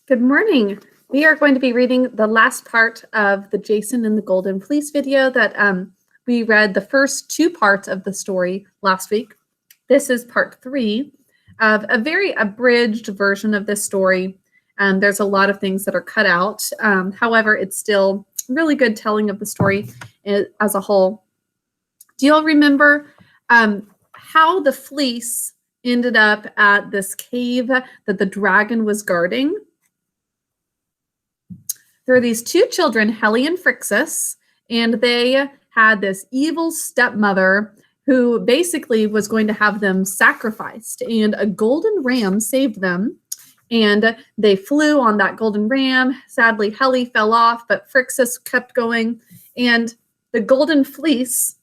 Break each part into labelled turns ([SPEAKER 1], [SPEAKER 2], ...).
[SPEAKER 1] Good morning. We are going to be reading the last part of the Jason and the Golden Fleece video that we read the first two parts of the story last week. This is part 3 of a very abridged version of this story. There's a lot of things that are cut out. However, it's still really good telling of the story as a whole. Do you all remember how the fleece ended up at this cave that the dragon was guarding? There are these two children, Helle and Phrixus, and they had this evil stepmother who basically was going to have them sacrificed, and a golden ram saved them, and they flew on that golden ram. Sadly, Helle fell off, but Phrixus kept going, and the golden fleece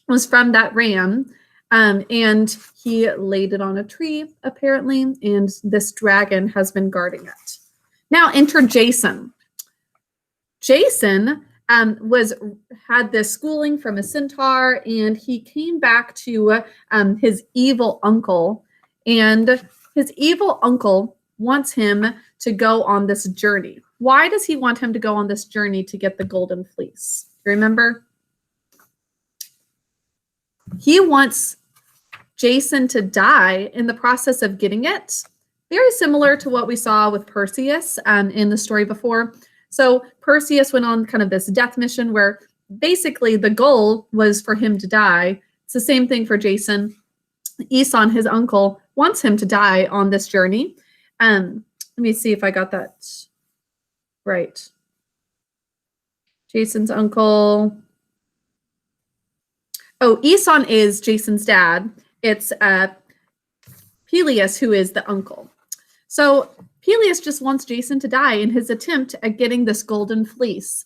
[SPEAKER 1] was from that ram, and he laid it on a tree, apparently, and this dragon has been guarding it. Now enter Jason. Jason had this schooling from a centaur, and he came back to his evil uncle, and his evil uncle wants him to go on this journey. Why does he want him to go on this journey to get the golden fleece? Remember? He wants Jason to die in the process of getting it. Very similar to what we saw with Perseus in the story before. So Perseus went on kind of this death mission where basically the goal was for him to die. It's the same thing for Jason. Aeson, his uncle, wants him to die on this journey. Let me see if I got that right. Jason's uncle. Oh, Aeson is Jason's dad. It's Peleus who is the uncle. So Peleus just wants Jason to die in his attempt at getting this golden fleece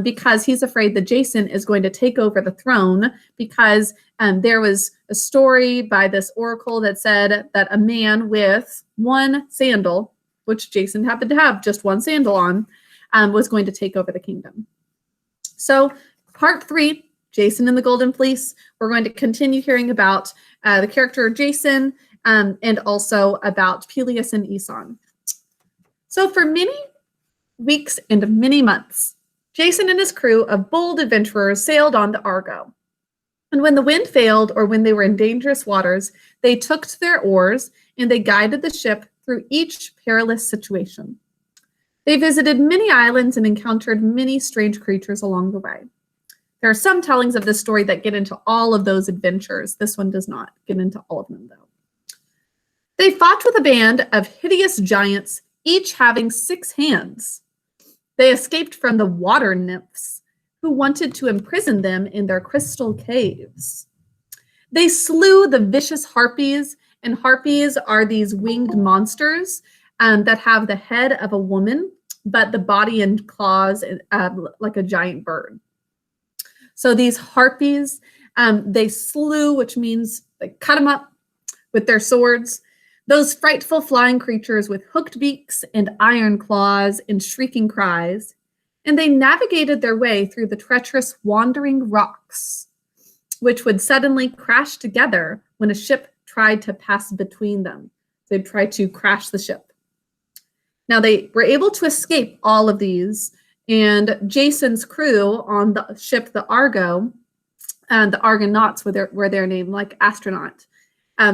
[SPEAKER 1] because he's afraid that Jason is going to take over the throne because there was a story by this oracle that said that a man with one sandal, which Jason happened to have just one sandal on, was going to take over the kingdom. So part 3, Jason and the Golden Fleece, we're going to continue hearing about the character of Jason and also about Peleus and Aeson. So for many weeks and many months, Jason and his crew of bold adventurers sailed on the Argo. And when the wind failed or when they were in dangerous waters, they took to their oars and they guided the ship through each perilous situation. They visited many islands and encountered many strange creatures along the way. There are some tellings of this story that get into all of those adventures. This one does not get into all of them, though. They fought with a band of hideous giants, each having 6 hands. They escaped from the water nymphs, who wanted to imprison them in their crystal caves. They slew the vicious harpies, and harpies are these winged monsters that have the head of a woman, but the body and claws like a giant bird. So these harpies, they slew, which means they cut them up with their swords. Those frightful flying creatures with hooked beaks and iron claws and shrieking cries, and they navigated their way through the treacherous wandering rocks, which would suddenly crash together when a ship tried to pass between them. They'd try to crash the ship. Now they were able to escape all of these, and Jason's crew on the ship, the Argo, and the Argonauts were their name, like astronaut.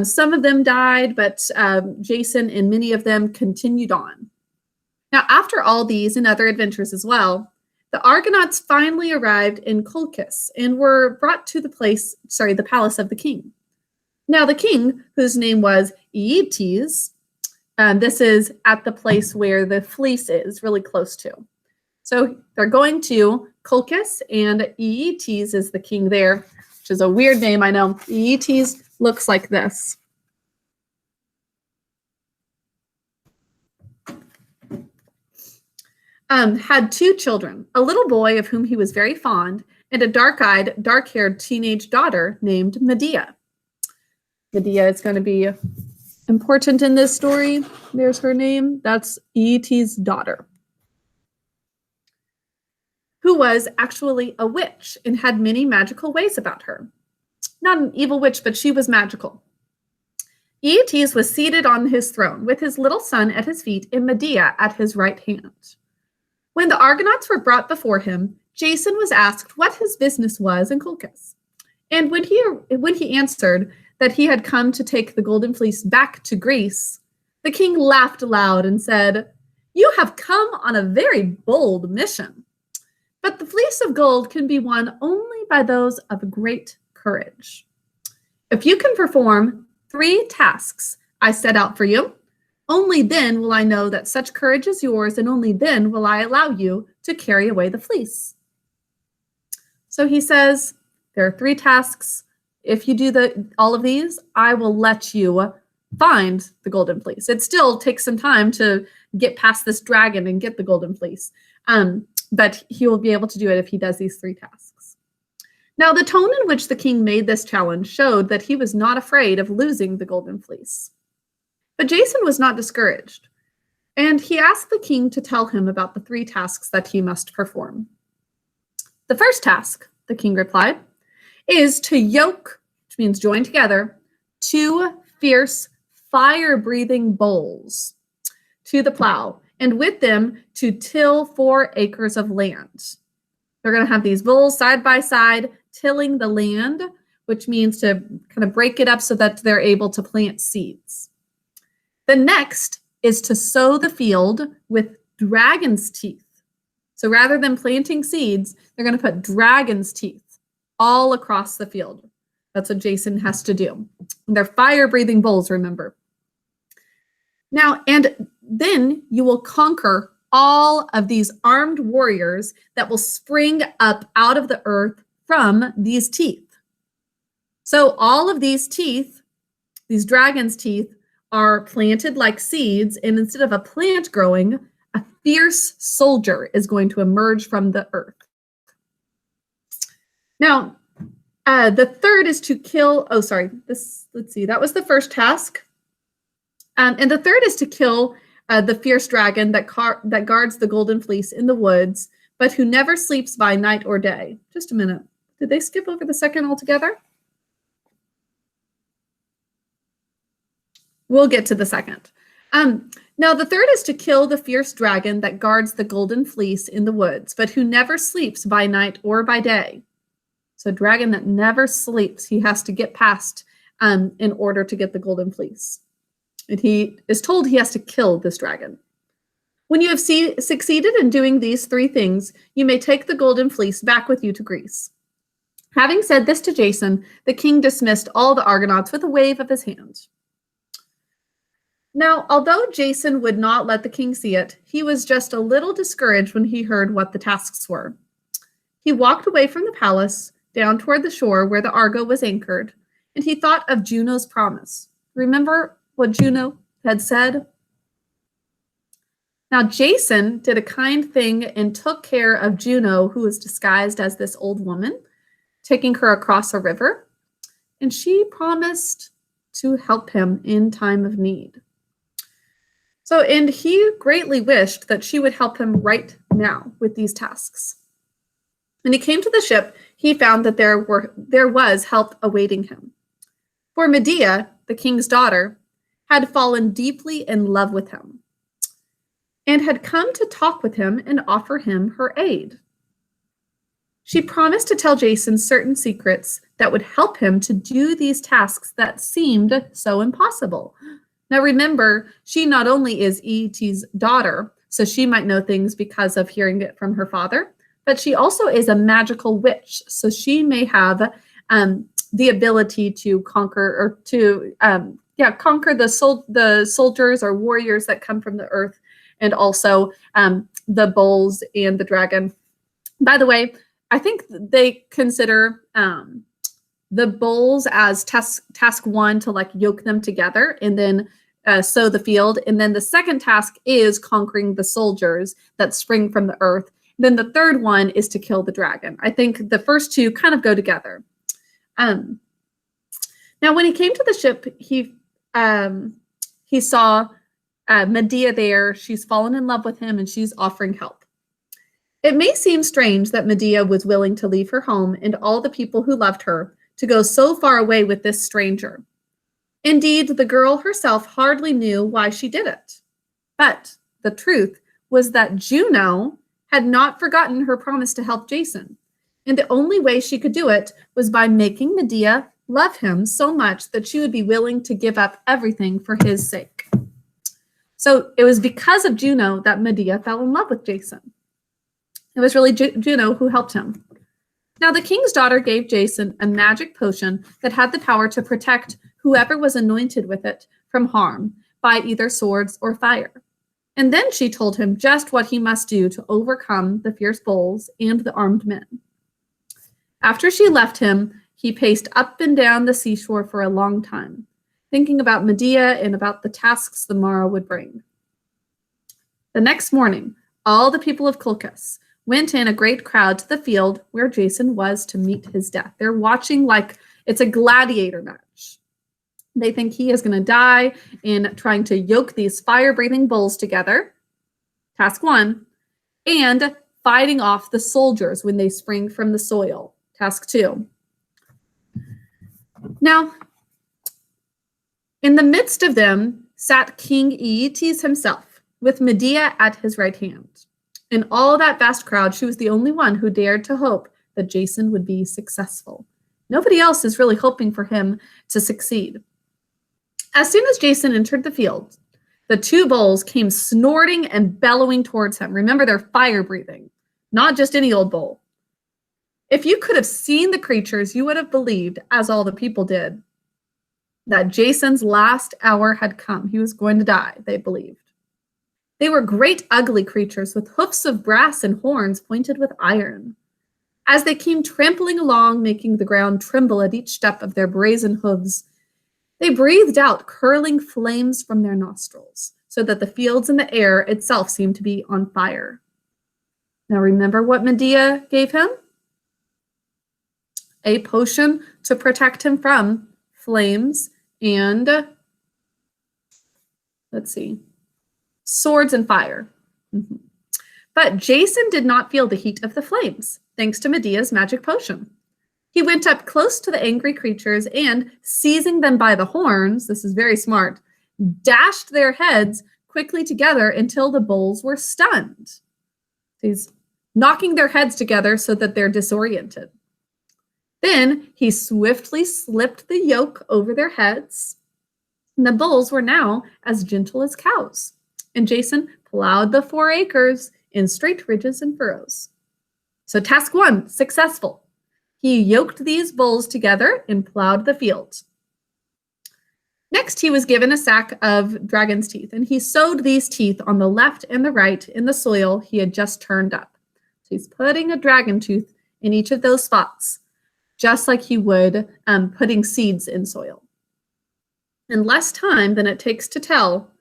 [SPEAKER 1] Some of them died, but Jason and many of them continued on. Now, after all these and other adventures as well, the Argonauts finally arrived in Colchis and were brought to the palace of the king. Now, the king, whose name was Aeetes, this is at the place where the fleece is, really close to. So they're going to Colchis, and Aeetes is the king there, which is a weird name, I know. Aeetes looks like this. Had 2 children, a little boy of whom he was very fond, and a dark-eyed, dark-haired teenage daughter named Medea. Medea is going to be important in this story. There's her name. That's Aeetes' daughter, who was actually a witch and had many magical ways about her. Not an evil witch, but she was magical. Aeetes was seated on his throne with his little son at his feet and Medea at his right hand. When the Argonauts were brought before him, Jason was asked what his business was in Colchis. And when he answered that he had come to take the Golden Fleece back to Greece, the king laughed aloud and said, "You have come on a very bold mission. But the fleece of gold can be won only by those of great courage. If you can perform 3 tasks I set out for you, only then will I know that such courage is yours, and only then will I allow you to carry away the fleece." So he says, there are 3 tasks. If you do all of these, I will let you find the Golden Fleece. It still takes some time to get past this dragon and get the Golden Fleece. But he will be able to do it if he does these 3 tasks. Now, the tone in which the king made this challenge showed that he was not afraid of losing the Golden Fleece. But Jason was not discouraged, and he asked the king to tell him about the 3 tasks that he must perform. The first task, the king replied, is to yoke, which means join together, 2 fierce, fire-breathing bulls to the plow, and with them to till 4 acres of land. They're going to have these bulls side by side tilling the land, which means to kind of break it up so that they're able to plant seeds. The next is to sow the field with dragon's teeth. So rather than planting seeds, they're going to put dragon's teeth all across the field. That's what Jason has to do. And they're fire-breathing bulls, remember. Now, and then you will conquer all of these armed warriors that will spring up out of the earth from these teeth. So all of these teeth, these dragon's teeth, are planted like seeds, and instead of a plant growing, a fierce soldier is going to emerge from the earth. Now, the third is to kill, let's see, that was the first task. And the third is to kill the fierce dragon that guards the Golden Fleece in the woods, but who never sleeps by night or day. Just a minute. Did they skip over the second altogether? We'll get to the second. Now, the third is to kill the fierce dragon that guards the Golden Fleece in the woods, but who never sleeps by night or by day. So dragon that never sleeps, he has to get past in order to get the Golden Fleece. And he is told he has to kill this dragon. When you have succeeded in doing these 3 things, you may take the Golden Fleece back with you to Greece. Having said this to Jason, the king dismissed all the Argonauts with a wave of his hand. Now, although Jason would not let the king see it, he was just a little discouraged when he heard what the tasks were. He walked away from the palace, down toward the shore where the Argo was anchored, and he thought of Juno's promise. Remember what Juno had said? Now, Jason did a kind thing and took care of Juno, who was disguised as this old woman, taking her across a river, and she promised to help him in time of need. So, and he greatly wished that she would help him right now with these tasks. When he came to the ship, he found that there was help awaiting him. For Medea, the king's daughter, had fallen deeply in love with him and had come to talk with him and offer him her aid. She promised to tell Jason certain secrets that would help him to do these tasks that seemed so impossible. Now remember, she not only is Aeetes' daughter, so she might know things because of hearing it from her father, but she also is a magical witch, so she may have the ability to conquer or to conquer the soldiers or warriors that come from the earth, and also the bulls and the dragon. By the way, I think they consider the bulls as task 1 to like yoke them together and then sow the field. And then the second task is conquering the soldiers that spring from the earth. Then the third one is to kill the dragon. I think the first 2 kind of go together. Now, when he came to the ship, he saw Medea there. She's fallen in love with him and she's offering help. It may seem strange that Medea was willing to leave her home and all the people who loved her to go so far away with this stranger. Indeed, the girl herself hardly knew why she did it. But the truth was that Juno had not forgotten her promise to help Jason. And the only way she could do it was by making Medea love him so much that she would be willing to give up everything for his sake. So it was because of Juno that Medea fell in love with Jason. It was really Juno who helped him. Now, the king's daughter gave Jason a magic potion that had the power to protect whoever was anointed with it from harm by either swords or fire. And then she told him just what he must do to overcome the fierce bulls and the armed men. After she left him, he paced up and down the seashore for a long time, thinking about Medea and about the tasks the morrow would bring. The next morning, all the people of Colchis went in a great crowd to the field where Jason was to meet his death. They're watching like it's a gladiator match. They think he is going to die in trying to yoke these fire-breathing bulls together, task 1, and fighting off the soldiers when they spring from the soil, task 2. Now, in the midst of them sat King Aeetes himself, with Medea at his right hand. In all that vast crowd, she was the only one who dared to hope that Jason would be successful. Nobody else is really hoping for him to succeed. As soon as Jason entered the field, the two bulls came snorting and bellowing towards him. Remember, they're fire-breathing, not just any old bull. If you could have seen the creatures, you would have believed, as all the people did, that Jason's last hour had come. He was going to die, they believed. They were great ugly creatures with hoofs of brass and horns pointed with iron. As they came trampling along, making the ground tremble at each step of their brazen hooves, they breathed out curling flames from their nostrils, so that the fields and the air itself seemed to be on fire. Now remember what Medea gave him? A potion to protect him from flames and, swords and fire. But Jason did not feel the heat of the flames, thanks to Medea's magic potion. He went up close to the angry creatures and, seizing them by the horns, this is very smart, dashed their heads quickly together until the bulls were stunned. He's knocking their heads together so that they're disoriented. Then he swiftly slipped the yoke over their heads, and the bulls were now as gentle as cows. And Jason plowed the 4 acres in straight ridges and furrows. So task 1, successful. He yoked these bulls together and plowed the field. Next, he was given a sack of dragon's teeth, and he sowed these teeth on the left and the right in the soil he had just turned up. So he's putting a dragon tooth in each of those spots, just like he would putting seeds in soil. In less time than it takes to tell,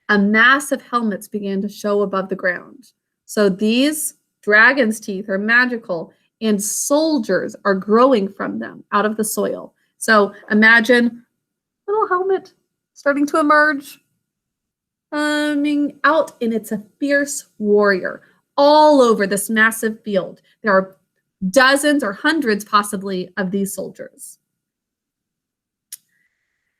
[SPEAKER 1] a mass of helmets began to show above the ground. So these dragon's teeth are magical, and soldiers are growing from them out of the soil. So imagine a little helmet starting to emerge, coming out, and it's a fierce warrior all over this massive field. There are dozens or hundreds possibly of these soldiers.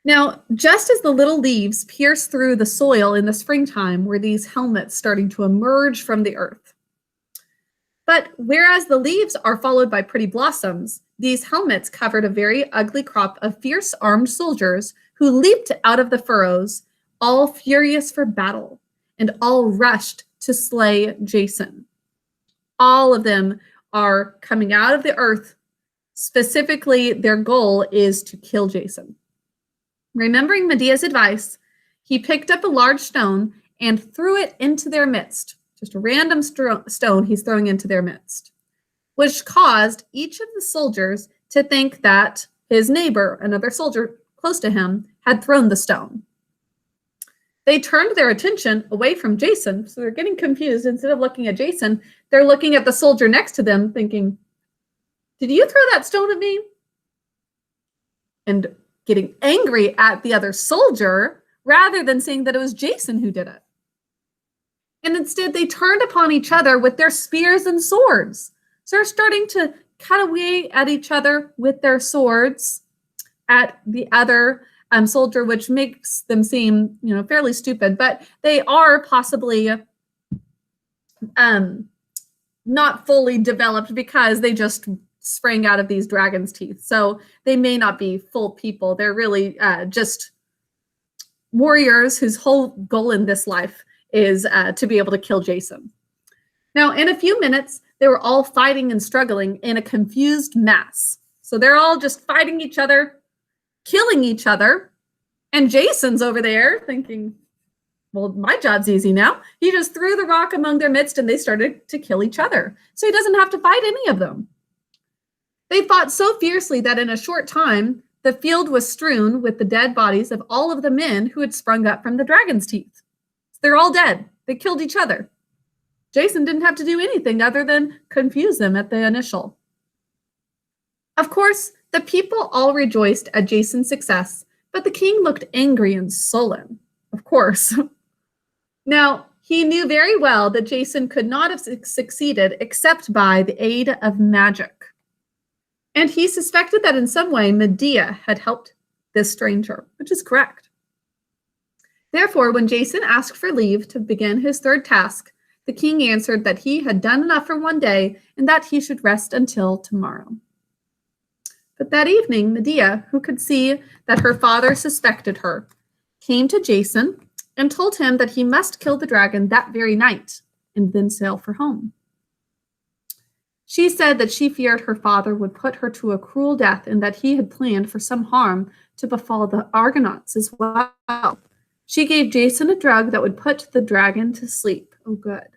[SPEAKER 1] Now, just as the little leaves pierce through the soil in the springtime, were these helmets starting to emerge from the earth. But whereas the leaves are followed by pretty blossoms, these helmets covered a very ugly crop of fierce armed soldiers who leaped out of the furrows, all furious for battle, and all rushed to slay Jason. All of them are coming out of the earth. Specifically, their goal is to kill Jason. Remembering Medea's advice, he picked up a large stone and threw it into their midst. Just a random stone he's throwing into their midst, which caused each of the soldiers to think that his neighbor, another soldier close to him, had thrown the stone. They turned their attention away from Jason, so they're getting confused. Instead of looking at Jason, they're looking at the soldier next to them thinking, did you throw that stone at me? And getting angry at the other soldier rather than saying that it was Jason who did it. And instead, they turned upon each other with their spears and swords. So they're starting to cut away at each other with their swords at the other soldier, which makes them seem, fairly stupid, but they are possibly not fully developed because they just sprang out of these dragons' teeth. So they may not be full people. They're really just warriors whose whole goal in this life is to be able to kill Jason. Now, in a few minutes, they were all fighting and struggling in a confused mass. So they're all just fighting each other, killing each other. And Jason's over there thinking, well, my job's easy now. He just threw the rock among their midst and they started to kill each other. So he doesn't have to fight any of them. They fought so fiercely that in a short time, the field was strewn with the dead bodies of all of the men who had sprung up from the dragon's teeth. They're all dead. They killed each other. Jason didn't have to do anything other than confuse them at the initial. Of course, the people all rejoiced at Jason's success, but the king looked angry and sullen. Of course. Now, he knew very well that Jason could not have succeeded except by the aid of magic. And he suspected that in some way Medea had helped this stranger, which is correct. Therefore, when Jason asked for leave to begin his third task, the king answered that he had done enough for one day and that he should rest until tomorrow. But that evening, Medea, who could see that her father suspected her, came to Jason and told him that he must kill the dragon that very night and then sail for home. She said that she feared her father would put her to a cruel death and that he had planned for some harm to befall the Argonauts as well. She gave Jason a drug that would put the dragon to sleep. Oh, good.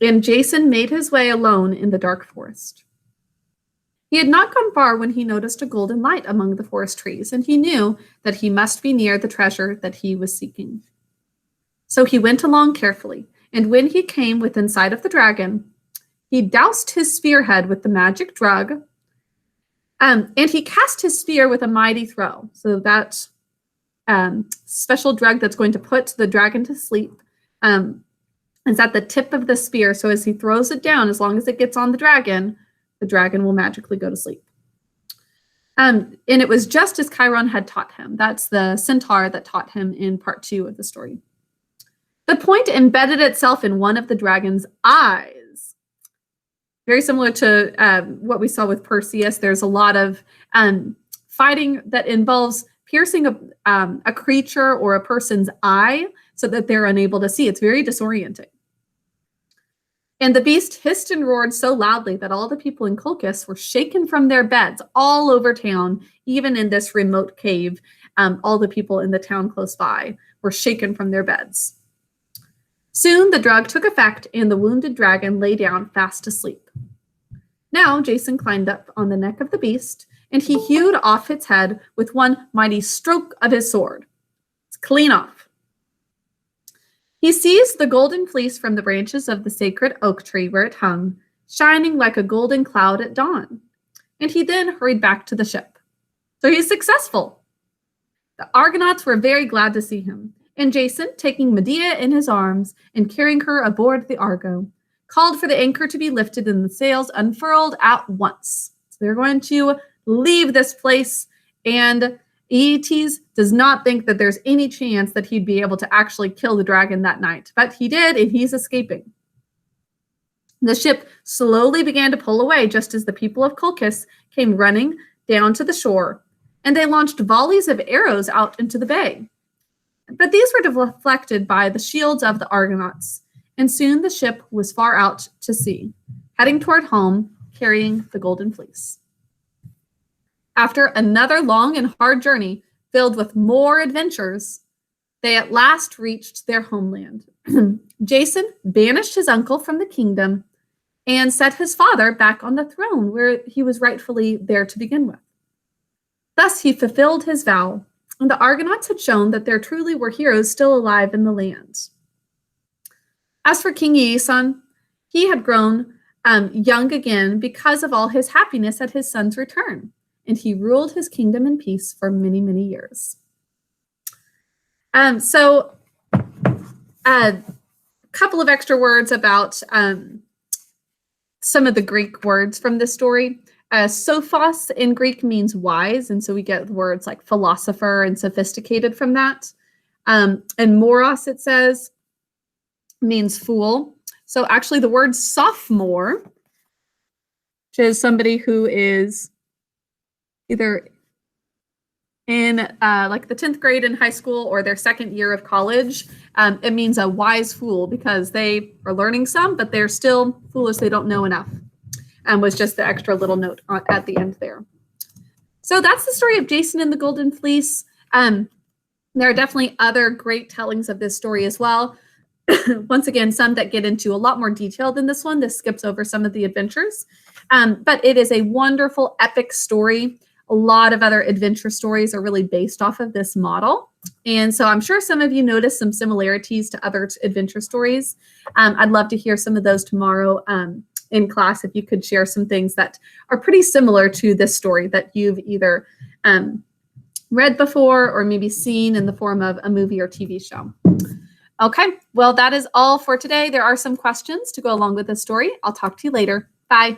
[SPEAKER 1] And Jason made his way alone in the dark forest. He had not gone far when he noticed a golden light among the forest trees, and he knew that he must be near the treasure that he was seeking. So he went along carefully, and when he came within sight of the dragon, he doused his spearhead with the magic drug, and he cast his spear with a mighty throw. So that special drug that's going to put the dragon to sleep is at the tip of the spear. So as he throws it down, as long as it gets on the dragon will magically go to sleep. And it was just as Chiron had taught him. That's the centaur that taught him in part 2 of the story. The point embedded itself in one of the dragon's eyes. Very similar to what we saw with Perseus. There's a lot of fighting that involves piercing a creature or a person's eye so that they're unable to see. It's very disorienting. And the beast hissed and roared so loudly that all the people in Colchis were shaken from their beds all over town, even in this remote cave. All the people in the town close by were shaken from their beds. Soon the drug took effect and the wounded dragon lay down fast asleep. Now Jason climbed up on the neck of the beast and he hewed off its head with one mighty stroke of his sword. It's clean off. He seized the golden fleece from the branches of the sacred oak tree where it hung, shining like a golden cloud at dawn, and he then hurried back to the ship. So he's successful. The Argonauts were very glad to see him, and Jason, taking Medea in his arms and carrying her aboard the Argo, called for the anchor to be lifted and the sails unfurled at once. So they're going to leave this place, and Aeetes does not think that there's any chance that he'd be able to actually kill the dragon that night, but he did, and he's escaping. The ship slowly began to pull away just as the people of Colchis came running down to the shore, and they launched volleys of arrows out into the bay. But these were deflected by the shields of the Argonauts, and soon the ship was far out to sea, heading toward home, carrying the Golden Fleece. After another long and hard journey filled with more adventures, they at last reached their homeland. Jason banished his uncle from the kingdom and set his father back on the throne where he was rightfully there to begin with. Thus he fulfilled his vow, and the Argonauts had shown that there truly were heroes still alive in the land. As for King Aeson, he had grown young again because of all his happiness at his son's return, and he ruled his kingdom in peace for many, many years. So a couple of extra words about some of the Greek words from this story. Sophos in Greek means wise, and so we get words like philosopher and sophisticated from that. And moros, it says, means fool. So actually the word sophomore, which is somebody who is either in like the 10th grade in high school or their second year of college, it means a wise fool because they are learning some, but they're still foolish. They don't know enough. Was just the extra little note at the end there. So that's the story of Jason and the Golden Fleece. There are definitely other great tellings of this story as well. Once again, some that get into a lot more detail than this one. This skips over some of the adventures. But it is a wonderful, epic story. A lot of other adventure stories are really based off of this model. And so I'm sure some of you noticed some similarities to other adventure stories. I'd love to hear some of those tomorrow in class, if you could share some things that are pretty similar to this story that you've either read before or maybe seen in the form of a movie or TV show. Okay, well, that is all for today. There are some questions to go along with this story. I'll talk to you later. Bye.